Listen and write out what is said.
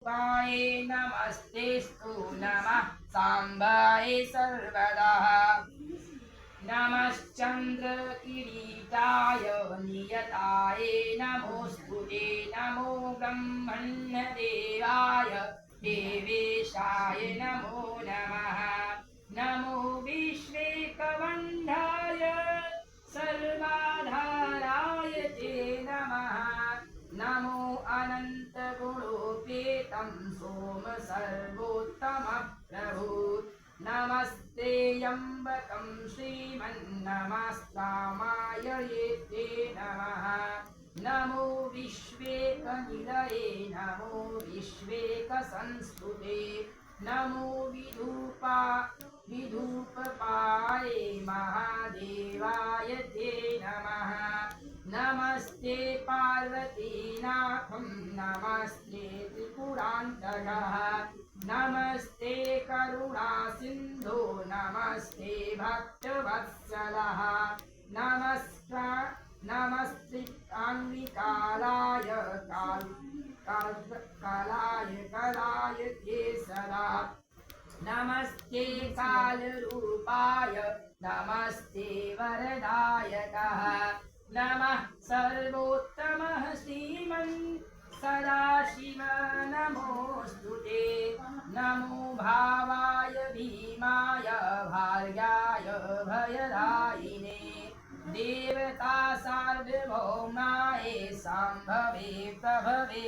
वाय नमस्तेस्तु नमः सांबाय सर्वदा नमश्चन्द्रकिरीटाय नियताय नमोऽस्तुते नमो ब्रह्मण्यदेवाय देवेशाय नमो नमः नमो विश्वेकवन्धाय सर्वाधाराय ते नमः नमो अनन्तगुणोपेतं सोम सर्वोत्तमप्रभु नमस्ते यम्बकं श्रीमन्नमस्तामाय ते नमः नमो विश्वेकनिलये नमो विश्वेकसंस्तुते नमो विधूपपाये महादेवाय ते नमः नमस्ते पार्वतीनाथं नमस्ते त्रिपुरान्तकः नमस्ते करुणासिन्धो नमस्ते भक्तवत्सलः नमस्त्रिकाङ्गिकालाय कलाय केसरा नमस्ते कालरूपाय नमस्ते वरदायकः नमः सर्वोत्तमः श्रीमन् सदाशिव नमोऽस्तुते नमो भावाय भीमाय भार्याय भयदायिने देवता सार्वभौमाय शाम्भवे प्रभवे